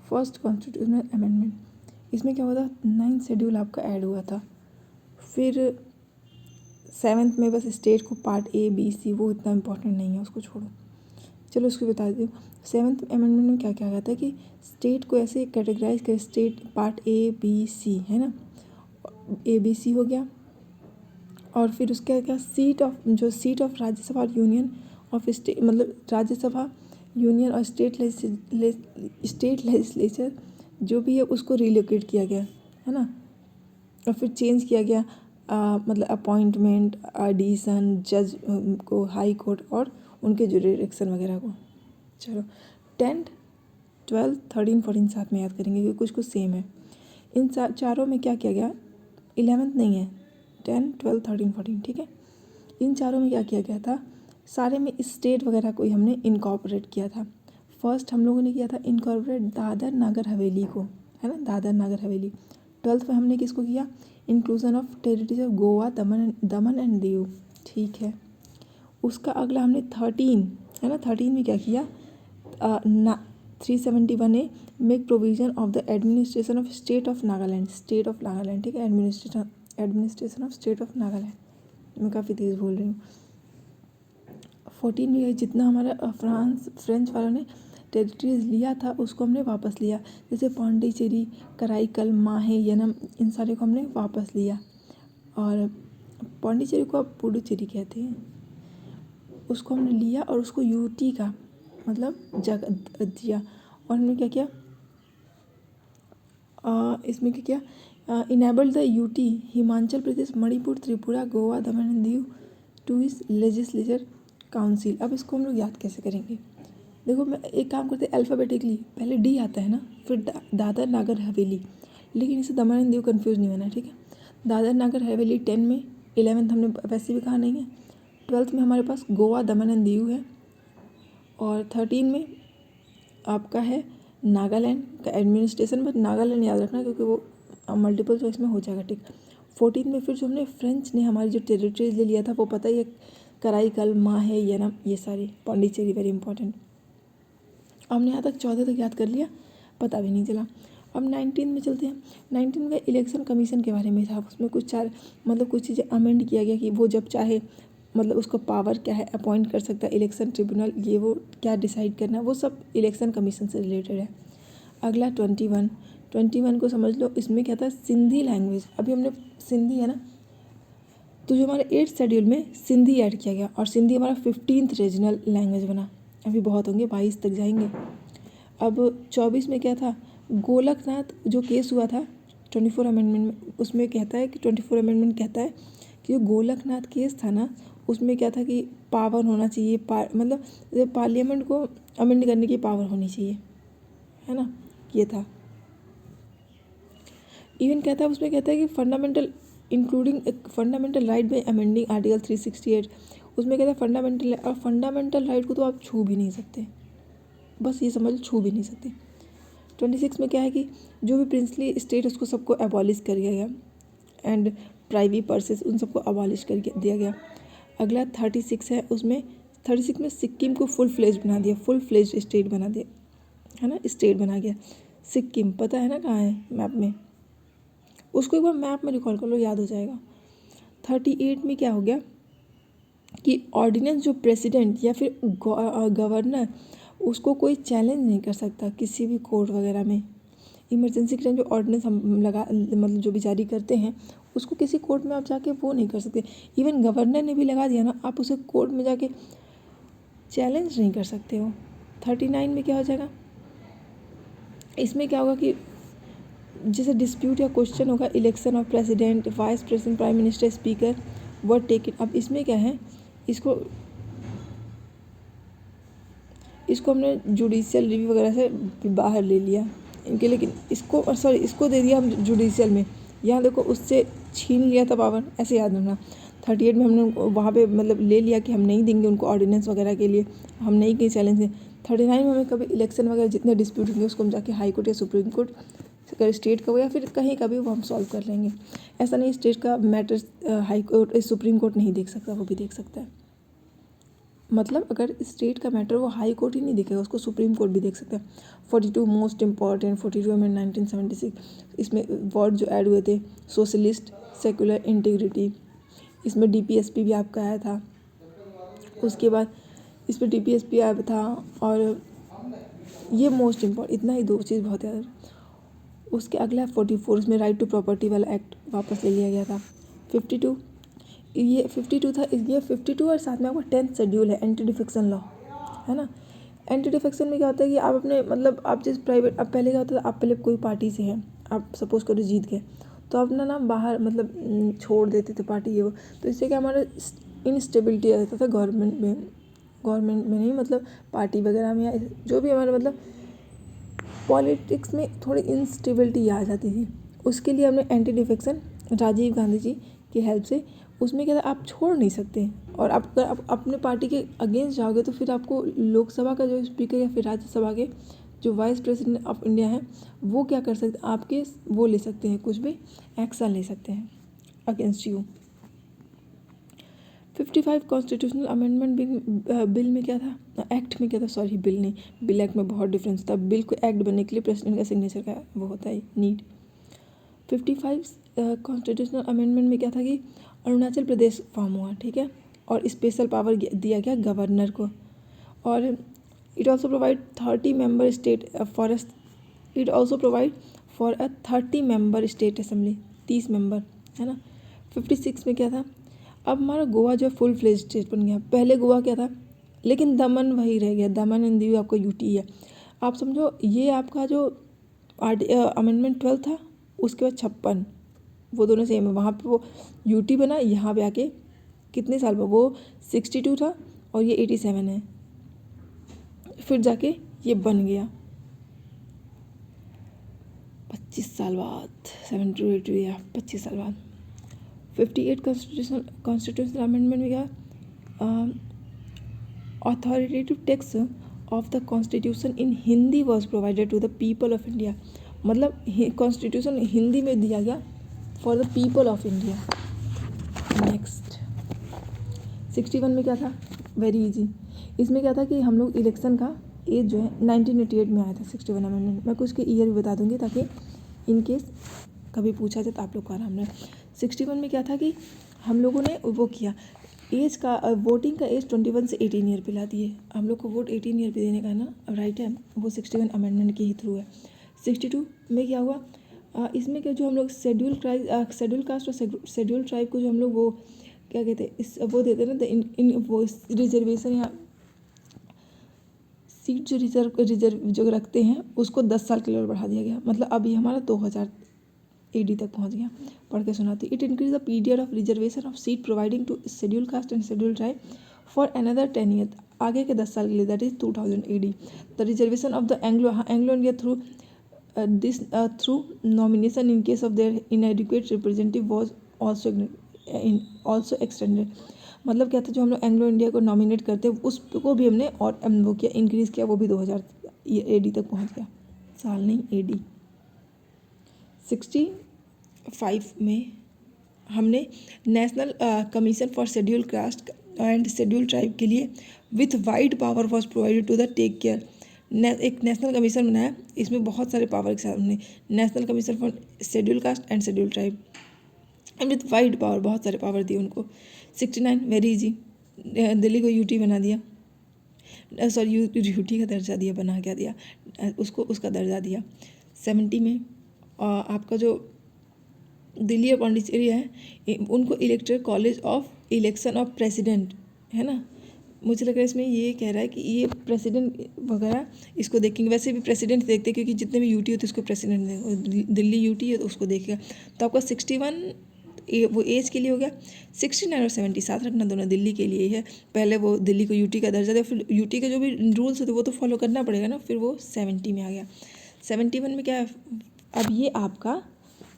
First constitutional amendment, इसमें क्या हुआ था, 9th शेड्यूल आपका ऐड हुआ था। फिर 7th में बस स्टेट को पार्ट ए बी सी, वो इतना इम्पोर्टेंट नहीं है, उसको छोड़ो, चलो उसको बता देती हूँ। 7th अमेंडमेंट में क्या क्या गया था कि स्टेट को ऐसे कैटेगराइज कर, state part A B C है ना, ए बी सी हो गया। और फिर उसके क्या सीट ऑफ राज्यसभा और यूनियन ऑफ स्टेट, मतलब राज्यसभा, यूनियन और स्टेट लेजिस्लेचर जो भी है उसको रिलोकेट किया गया है ना। और फिर चेंज किया गया मतलब अपॉइंटमेंट, एडिशन, जज को, हाई कोर्ट और उनके जुरिडिक्शन वगैरह को। चलो 10th 12th 13 14 साथ में याद करेंगे क्योंकि कुछ कुछ सेम है। इन चारों में क्या किया गया, 11th नहीं है, 10 12 13 14, ठीक है। इन चारों में क्या किया गया था, सारे में स्टेट वगैरह को ही हमने इनकॉर्पोरेट किया था। फर्स्ट हम लोगों ने किया था इनकॉर्पोरेट दादर नागर हवेली को, है ना, दादर नागर हवेली। 12th में हमने किसको किया, inclusion of territories of Goa, Daman and Diu, ठीक है। उसका अगला हमने 13 है ना, 13 में क्या किया, 371A make provision of the administration of state of Nagaland, state of Nagaland, ठीक है, administration of state of Nagaland, मैं काफ़ी तेज़ बोल रही हूँ। 14 में जितना हमारा फ्रेंच वालों ने टेरिटरीज लिया था उसको हमने वापस लिया, जैसे पौंडीचेरी, कराईकल, माहे, यनम, इन सारे को हमने वापस लिया। और पौंडीचेरी को अब पुडुचेरी कहते हैं, उसको हमने लिया और उसको यूटी का मतलब जगह दिया। और हमने क्या किया, इसमें क्या किया, enabled the UT, Himachal Pradesh, Manipur, Tripura, Goa, Daman and Diu to इस लेजिस्लेचर काउंसिल। अब इसको हम लोग याद कैसे करेंगे, देखो मैं एक काम करते हैं, अल्फ़ाबेटिकली पहले डी आता है ना, फिर दादर नागर हवेली, लेकिन इसे दमन एंड दीव कन्फ्यूज़ नहीं होना, ठीक है। दादर नागर हवेली 10 में, 11th हमने वैसे भी कहा नहीं है। 12th में हमारे पास गोवा, दमन एंड दीव है। और 13 में आपका है नागालैंड का एडमिनिस्ट्रेशन, बट नागालैंड याद रखना क्योंकि वो मल्टीपल चॉइस में हो जाएगा, ठीक। 14 में फिर जो हमने फ्रेंच ने हमारी जो टेरिटरीज ले लिया था वो पता ही है, कराईकल, माहे, यनम, ये सारी, पौंडीचेरी वेरी इंपॉर्टेंट। हमने यहाँ तक 14 तक याद कर लिया, पता भी नहीं चला। अब 19 में चलते हैं। 19 में इलेक्शन कमीशन के बारे में था, उसमें कुछ कुछ चीज़ें अमेंड किया गया कि वो जब चाहे मतलब उसको पावर क्या है, अपॉइंट कर सकता है इलेक्शन ट्रिब्यूनल, ये वो क्या डिसाइड करना, वो सब इलेक्शन कमीशन से रिलेटेड है। अगला 21 को समझ लो, इसमें क्या था, सिंधी लैंग्वेज। अभी हमने सिंधी है ना, तो जो हमारे 8th शेड्यूल में सिंधी ऐड किया गया और सिंधी हमारा 15th रीजनल लैंग्वेज बना। अभी बहुत होंगे, 22 तक जाएंगे। अब 24 में क्या था, गोलकनाथ जो केस हुआ था 24 अमेंडमेंट में, उसमें कहता है कि 24 अमेंडमेंट कहता है कि जो गोलकनाथ केस था ना, उसमें क्या था कि पावर होना चाहिए, मतलब पार्लियामेंट को अमेंड करने की पावर होनी चाहिए, है ना, ये था। इवन कहता है, उसमें कहता है कि fundamental including fundamental right bye amending article 368, उसमें कहता है फंडामेंटल, और फंडामेंटल राइट को तो आप छू भी नहीं सकते, बस ये समझ लो, छू भी नहीं सकते। 26 में क्या है कि जो भी प्रिंसली स्टेट उसको सबको अबॉलिश कर दिया गया, एंड प्राइवी पर्सेस उन सबको अबॉलिश कर दिया गया। अगला 36 है, उसमें 36 में सिक्किम को फुल फ्लेज बना दिया, फुल फ्लेज स्टेट बना दिया, है ना, स्टेट बना गया सिक्किम। पता है ना कहाँ है मैप में, उसको एक बार मैप में रिकॉल कर लो, याद हो जाएगा। 38 में क्या हो गया कि ऑर्डिनेंस जो प्रेसिडेंट या फिर गवर्नर, उसको कोई चैलेंज नहीं कर सकता किसी भी कोर्ट वगैरह में। इमरजेंसी के टाइम जो ऑर्डिनेंस हम मतलब जो भी जारी करते हैं, उसको किसी कोर्ट में आप जाके वो नहीं कर सकते। इवन गवर्नर ने भी लगा दिया ना, आप उसे कोर्ट में जाके चैलेंज नहीं कर सकते हो। 39 में क्या हो जाएगा, इसमें क्या होगा कि जैसे डिस्प्यूट या क्वेश्चन होगा, election of president, vice president, prime minister, speaker, were take it. अब इसमें क्या है, इसको हमने जुडिशियल रिव्यू वगैरह से बाहर ले लिया इनके, लेकिन इसको दे दिया हम जुडिशियल में, यहाँ देखो उससे छीन लिया था पावर, ऐसे याद रखना। 38 में हमने वहाँ पे मतलब ले लिया कि हम नहीं देंगे उनको ऑर्डिनेंस वगैरह के लिए, हम नहीं कहीं चैलेंज दें। 39 में हमें कभी इलेक्शन वगैरह जितने डिस्प्यूट होंगे उसको हम जाके हाई कोर्ट या सुप्रीम कोर्ट, अगर स्टेट का हो या फिर कहीं का भी, वो हम सॉल्व कर लेंगे। ऐसा नहीं स्टेट का matter high court supreme court नहीं देख सकता, वो भी देख सकता है। मतलब अगर स्टेट का मैटर वो हाई कोर्ट ही नहीं देखेगा, उसको सुप्रीम कोर्ट भी देख सकता है। 42 मोस्ट इम्पॉर्टेंट 42 अमेंड 1976, इसमें वर्ड जो ऐड हुए थे सोशलिस्ट, सेकुलर, इंटीग्रिटी, इसमें DPSP भी आपका आया था। उसके बाद इस पर DPSP आया था, और ये मोस्ट इम्पॉर्टेंट, इतना ही दो चीज़ बहुत ज़्यादा। उसके अगला 44, इसमें राइट टू प्रॉपर्टी वाला एक्ट वापस ले लिया गया था। 52, ये 52 था, ये 52 और साथ में आपका 10th शेड्यूल है, एंटी डिफेक्शन लॉ, है ना। एंटी डिफेक्शन में क्या होता है कि आप अपने मतलब आप जिस प्राइवेट, अब पहले क्या होता था, आप पहले कोई पार्टी से हैं, आप सपोज करो जीत गए, तो अपना नाम बाहर मतलब छोड़ देते थे पार्टी ये वो, तो इससे क्या हमारा इनस्टेबिलिटी आ जाता था गवर्नमेंट में नहीं, मतलब पार्टी वगैरह में, या जो भी हमारा मतलब पॉलिटिक्स में थोड़ी इंस्टेबिलिटी आ जाती थी। उसके लिए हमने एंटी डिफेक्शन, राजीव गांधी जी की हेल्प से, उसमें क्या था आप छोड़ नहीं सकते, और आप अगर आप अपने पार्टी के अगेंस्ट जाओगे तो फिर आपको लोकसभा का जो स्पीकर या फिर राज्यसभा के जो वाइस प्रेसिडेंट ऑफ इंडिया है वो क्या कर सकते हैं, आपके वो ले सकते हैं, कुछ भी एक्शन ले सकते हैं against you. 55 constitutional amendment bill में क्या था, एक्ट में क्या था, सॉरी बिल नहीं, बिल एक्ट में बहुत डिफरेंस था। बिल को एक्ट बनने के लिए प्रेसिडेंट का सिग्नेचर का वो होता है नीड। 55 कॉन्स्टिट्यूशनल अमेंडमेंट में क्या था कि अरुणाचल प्रदेश फॉर्म हुआ, ठीक है, और स्पेशल पावर दिया गया गवर्नर को, और it also provide 30 member state for it also provide for a 30 member state assembly, 30 member, है ना। 56 में क्या था, अब हमारा गोवा जो फुल फ्लेज स्टेट बन गया। पहले गोवा क्या था, लेकिन दमन वही रह गया, दमन एंड दीव आपका यूटी है। आप समझो ये आपका जो अमेंडमेंट 12 था, उसके बाद 56, वो दोनों सेम है। वहाँ पे वो यूटी बना, यहाँ पे आके कितने साल बाद, वो 62 था और ये 87 है, फिर जाके ये बन गया 25 साल बाद, 72 या 25 साल बाद। 58 कॉन्स्टिट्यूशनल अमेंडमेंट में क्या, authoritative text of the constitution in Hindi was provided to the people of India, मतलब कॉन्स्टिट्यूशन हिंदी में दिया गया for the people of India. Next 61 में क्या था, वेरी इजी, इसमें क्या था कि हम लोग इलेक्शन का एज जो है 1988 में आया था 61 अमेंडमेंट। मैं कुछ के ईयर भी बता दूंगी ताकि इन केस कभी पूछा जाए तो आप लोग को आराम रहे। 61 में क्या था कि हम लोगों ने वो किया, एज का वोटिंग का एज 21 से 18 ईयर पे ला दिए। हम लोग को वोट 18 ईयर पे देने का ना राइट है, वो 61 अमेंडमेंट के ही थ्रू है। 62 में क्या हुआ, इसमें क्या जो हम लोग शेड्यूल कास्ट और शेड्यूल ट्राइब को जो हम लोग वो क्या कहते हैं, इस वो देते हैं ना, वो रिजर्वेशन या सीट जो रिजर्व जो रखते हैं उसको 10 साल के लिए और बढ़ा दिया गया। मतलब अभी हमारा 2000 AD तक पहुंच गया। पढ़ के सुनाती, it increase the period of reservation of seat providing to schedule caste and schedule tribe for another 10 year, आगे के 10 साल के लिए, that is 2000 AD। The reservation of the Anglo India through this through nomination in case of their inadequate representative was also extended. मतलब क्या था, जो हम लोग एंग्लो इंडिया को नॉमिनेट करते हैं उसको भी हमने और वो किया, इंक्रीज़ किया, वो भी 2000 AD तक पहुंच गया, साल नहीं AD। 65 में हमने national commission for schedule caste and schedule tribe के लिए with wide power was provided to the take care, एक नेशनल कमीशन बनाया, इसमें बहुत सारे पावर के साथ हमने national commission for schedule caste and schedule tribe and with wide power, बहुत सारे पावर दिए उनको। 69 वेरी इजी, दिल्ली को यूटी बना दिया, सॉरी यूटी का दर्जा दिया, बना क्या दिया उसको, उसका दर्जा दिया। 70 में आपका जो दिल्ली और पांडिचेरी है उनको electoral college of election of president, है ना। मुझे लग रहा है इसमें ये कह रहा है कि ये प्रेसिडेंट वगैरह इसको देखेंगे, वैसे भी प्रेसिडेंट देखते हैं क्योंकि जितने भी यूटी होते हैं उसको प्रेसिडेंट देखेंगे, दिल्ली यूटी है तो उसको देखेगा। तो आपका 61 वो एज के लिए हो गया। 69 और 70 साथ रखना, दोनों दिल्ली के लिए ही है। पहले वो दिल्ली को यूटी का दर्जा दिया, फिर यूटी के जो भी रूल्स होते वो तो फॉलो करना पड़ेगा ना, फिर वो 70 में आ गया। 71 में क्या है, अब ये आपका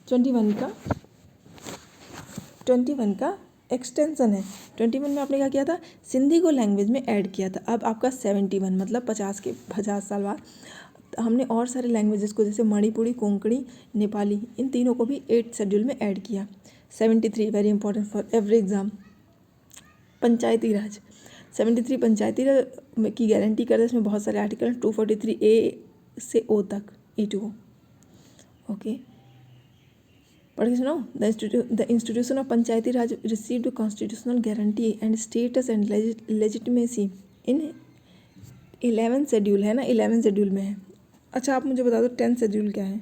21 का एक्सटेंसन है। 21 में आपने क्या किया था, सिंधी को लैंग्वेज में ऐड किया था। अब आपका 71 मतलब 50 साल बाद हमने और सारे लैंग्वेजेस को, जैसे मणिपुरी, कोंकणी, नेपाली, इन तीनों को भी 8th शेड्यूल में ऐड किया। 73 very important for every exam, Panchayati Raj. 73 Panchayati Raj की गारंटी करता है, इसमें बहुत सारे आर्टिकल हैं, 243 ए से ओ तक, ए टू ओ। ओके, पढ़ के सुनाओ। The institution of Panchayati Raj received constitutional guarantee and status and legitimacy in 11 schedule है ना, 11 शेड्यूल में है। अच्छा आप मुझे बता दो 10 शेड्यूल क्या है?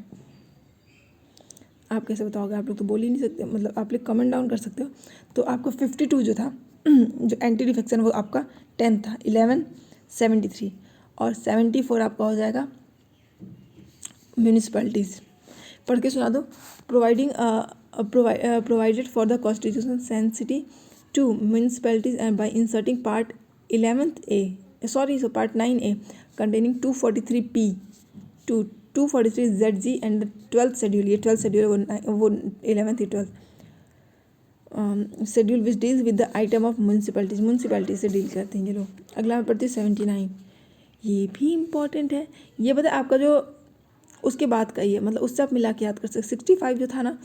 आप कैसे बताओगे? आप लोग तो बोल ही नहीं सकते, मतलब आप लोग कमेंट डाउन कर सकते हो। तो आपको 52 जो था जो एंटी डिफेक्शन वो आपका 10 था, 11 73 और 74 आपका हो जाएगा म्यूनिसिपैलिटीज़। पढ़ के सुना दो। Provided for the constitution sanctity to municipalities and by inserting part 11A, part 9A containing 243P to 243ZG and the 12th schedule, ये 12th schedule वो 11th 12th schedule which deals with the item of municipality से deal करते हैं ये लोग। अगला मैं पढ़ती हूँ 79, ये भी इम्पॉर्टेंट है। ये पता है आपका जो उसके बाद का ही है, मतलब उससे आप मिला के याद कर सकते। 65 जो था ना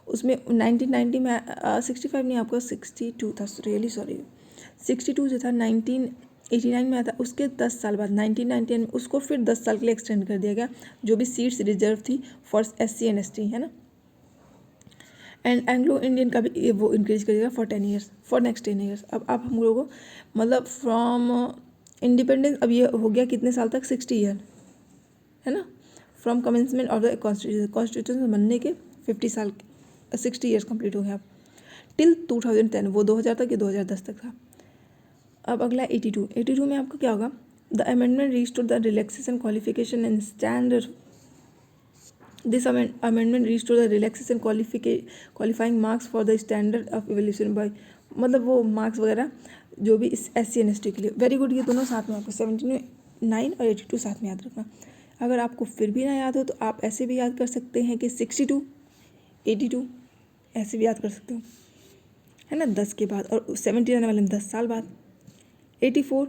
उसमें 1990 में 65 नहीं आपका 62 था, रियली सॉरी 62 जो था 1989 में आया था। उसके 10 साल बाद 1999 में उसको फिर 10 साल के लिए एक्सटेंड कर दिया गया, जो भी सीट्स रिजर्व थी फॉर SC and ST, है ना। एंड एंग्लो इंडियन का भी वो इंक्रीज करेगा for 10 years, for next 10 years. अब आप हम लोगों को मतलब फ्रॉम इंडिपेंडेंस अब ये हो गया कितने साल तक? 60 ईयर, है ना। From commencement of the constitution बनने के 50 साल 60 ईयर्स कंप्लीट हो गया अब, टिल 2010, वो 2000 तक, ये 2010 तक था। अब अगला 82 में आपका क्या होगा? The amendment restore the relaxation qualification and standard. This amendment restore the relaxation qualifying marks for the standard of evolution by, मतलब वो मार्क्स वगैरह जो भी SC and ST के लिए। वेरी गुड, ये दोनों साथ में आपको 79 और 82 साथ में याद रखना। अगर आपको फिर भी ना याद हो तो आप ऐसे भी याद कर सकते हैं कि 62 82 ऐसे भी याद कर सकते हो, है ना, 10 के बाद, और 70 आने वाले 10 साल बाद। 84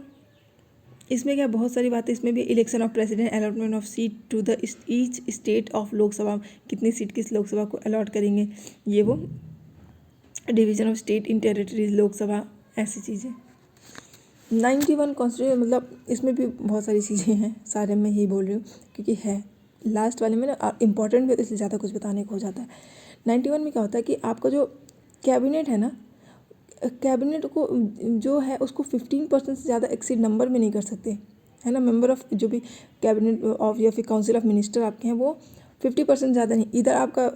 इसमें क्या बहुत सारी बातें, इसमें भी election of president, allotment of seat to the each state of Lok Sabha, कितनी सीट किस लोकसभा को अलॉट करेंगे, ये वो division of state in territories Lok Sabha, ऐसी चीज़ें। 91 कॉन्स्टिट्यूशन, मतलब इसमें भी बहुत सारी चीज़ें हैं, सारे मैं यही बोल रही हूँ क्योंकि है लास्ट वाले में ना इंपॉर्टेंट भी, इसलिए ज़्यादा कुछ बताने को हो जाता है। 91 में क्या होता है कि आपका जो कैबिनेट है ना, कैबिनेट को जो है उसको 15% से ज़्यादा एक्सीड नंबर में नहीं कर सकते, है ना। मेंबर ऑफ जो भी कैबिनेट ऑफ या फिर काउंसिल ऑफ मिनिस्टर आपके हैं वो 50% ज़्यादा नहीं, इधर आपका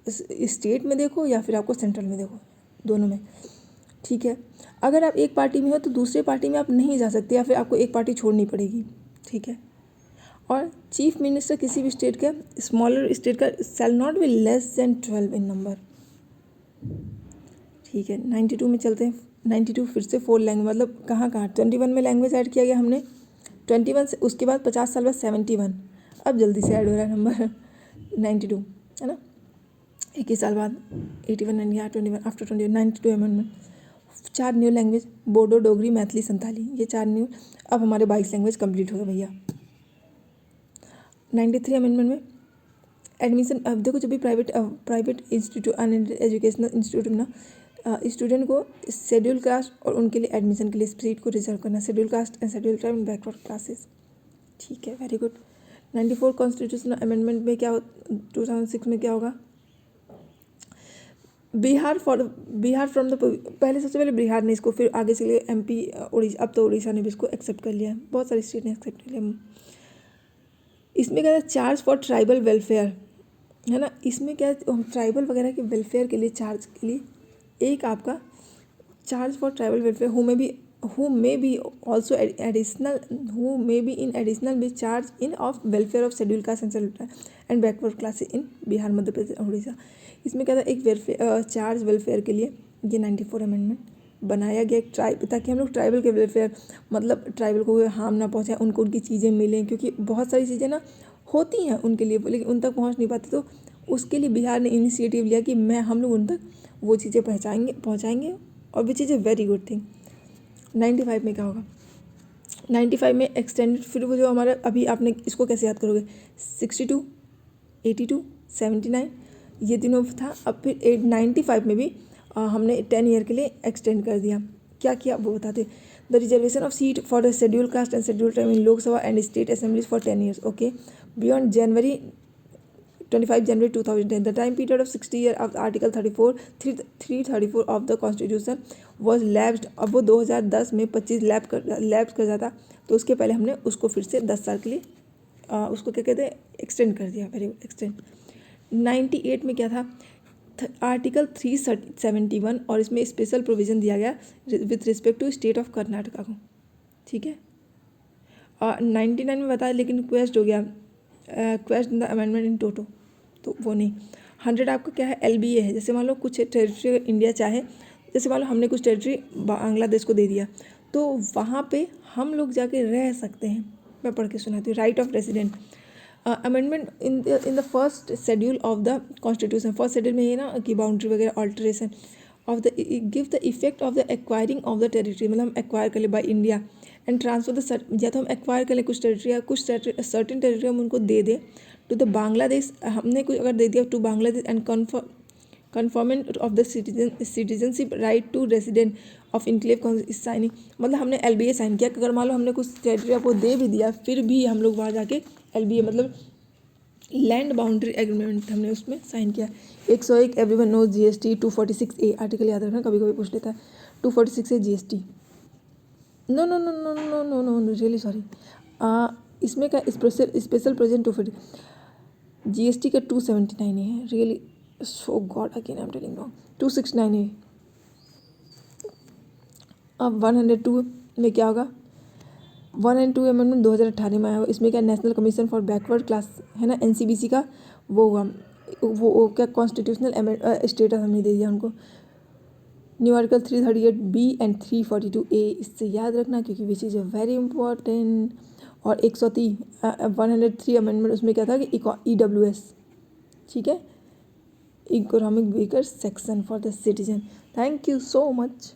स्टेट में देखो या फिर आपको सेंट्रल में देखो, दोनों में, ठीक है। अगर आप एक पार्टी में हो तो दूसरे पार्टी में आप नहीं जा सकते, या फिर आपको एक पार्टी छोड़नी पड़ेगी, ठीक है। और चीफ मिनिस्टर किसी भी स्टेट का, स्मॉलर स्टेट का, shall not be less than 12 in number, ठीक है। 92 में चलते हैं। 92 फिर से 4 लैंग्वेज, मतलब कहाँ 21 में लैंग्वेज ऐड किया गया हमने, 21 से उसके बाद 50 साल बाद 71, अब जल्दी से ऐड हो रहा है नंबर 92, है ना। 21 साल बाद 81 and 21 after 92 amendment. 4 new language, Bodo, Dogri, Maithili, Santhali, ये 4 न्यू। अब हमारे 22 लैंग्वेज कंप्लीट हो गए भैया। 93 अमेंडमेंट में एडमिशन, अब देखो जब भी प्राइवेट इंस्टीट्यूट एजुकेशनल इंस्टीट्यूट में ना स्टूडेंट को शेड्यूल कास्ट और उनके लिए एडमिशन के लिए सीट को रिजर्व करना, schedule caste and schedule tribe and backward classes, ठीक है, वेरी गुड। 94 कॉन्स्टिट्यूशनल अमेंडमेंट में क्या 2006 में क्या होगा? बिहार फ्रॉम द, पहले सबसे पहले बिहार ने इसको, फिर आगे चले MP, उड़ीसा, अब तो उड़ीसा ने भी इसको एक्सेप्ट कर लिया है, बहुत सारी स्टेट ने एक्सेप्ट कर लिया। इसमें क्या है? चार्ज फॉर ट्राइबल वेलफेयर, है ना। इसमें क्या है? ट्राइबल वगैरह के वेलफेयर के लिए, चार्ज के लिए एक आपका charge for tribal welfare who may be also additional, who may be in additional be charge in of welfare of scheduled caste and backward classes in Bihar, Madhya Pradesh, Orissa. इसमें क्या था? एक वेलफेयर, चार्ज वेलफेयर के लिए ये 94 अमेंडमेंट बनाया गया, एक ट्राइब, ताकि हम लोग ट्राइबल के वेलफेयर, मतलब ट्राइबल को हार्म ना पहुँचाए, उनको उनकी चीज़ें मिलें, क्योंकि बहुत सारी चीज़ें ना होती हैं उनके लिए लेकिन उन तक पहुँच नहीं पाती, तो उसके लिए बिहार ने इनिशिएटिव लिया कि हम लोग उन तक वो चीज़ें पहुँचाएंगे और वो चीज़ें वेरी गुड थिंग। 95 में क्या होगा? 95 में एक्सटेंडेड, फिर वो जो हमारा अभी आपने इसको कैसे याद करोगे? 62, 82, 79 ये तीनों था। अब फिर 95 में भी हमने 10 ईयर के लिए एक्सटेंड कर दिया। क्या किया वो बताते। The reservation of seat for the schedule caste and schedule tribe in Lok Sabha and state assemblies for 10 years, okay, beyond January 25 January 2010. The time period of 60 year of Article 334 of the Constitution was lapsed. अब वो 2010 में 25 lapse कर जाता, तो उसके पहले हमने उसको फिर से 10 साल के लिए उसको क्या कहते हैं, एक्सटेंड कर दिया, वेरी गुड, एक्सटेंड। 98 में क्या था, आर्टिकल 371, और इसमें स्पेशल प्रोविज़न दिया गया with respect to state of Karnataka को, ठीक है। 99 में बताया, लेकिन क्वेस्ट हो गया, क्वेस्ट द अमेंडमेंट इन टोटो, तो वो नहीं। 100 आपका क्या है, LBA है। जैसे मान लो कुछ टेरिटरी इंडिया चाहे, जैसे मान लो हमने कुछ टेरिटरी बांग्लादेश को दे दिया, तो वहाँ पे हम लोग जाके रह सकते हैं। मैं पढ़ के सुनाती हूँ। Right of resident amendment in the first schedule of the constitution. First schedule में ये ना कि बाउंड्री वगैरह alteration of the give the effect of the acquiring of the territory, मतलब हम एक्वायर कर ले by India and transfer the, या तो हम एक्वायर कर लें कुछ टेरिटरी या कुछ सर्टेन टेरिटरी हम उनको दे दें टू द बांग्लादेश। हमने कुछ अगर दे दिया to Bangladesh and conferment of the citizenship right to resident of enclave signing, मतलब हमने LBA साइन किया। अगर मान लो हमने कुछ टेरिटरी आपको दे भी दिया, फिर भी हम लोग वहाँ जाके LBA मतलब लैंड बाउंड्री एग्रीमेंट हमने उसमें साइन किया। 101 everyone knows GST। 246A article याद रखना, कभी कभी पूछ लेता है। 246A GST। No no no no no no no no really sorry, इसमें का स्पेशल प्रेजेंट 250, GST का 279 है, really so god again I am telling no. 269 है। अब 102 में क्या होगा, 102 अमेंडमेंट 2018 में आया। इसमें क्या, national commission for backward class है ना, NCBC का वो हुआ, वो क्या कॉन्स्टिट्यूशनल स्टेटस हमने दे दिया उनको। New article 338B and 342A, इससे याद रखना क्योंकि विच इज़ वेरी इंपॉर्टेंट। और 103 अमेंडमेंट, उसमें क्या था कि EWS, ठीक है, economic weaker section for the citizen. Thank you so much.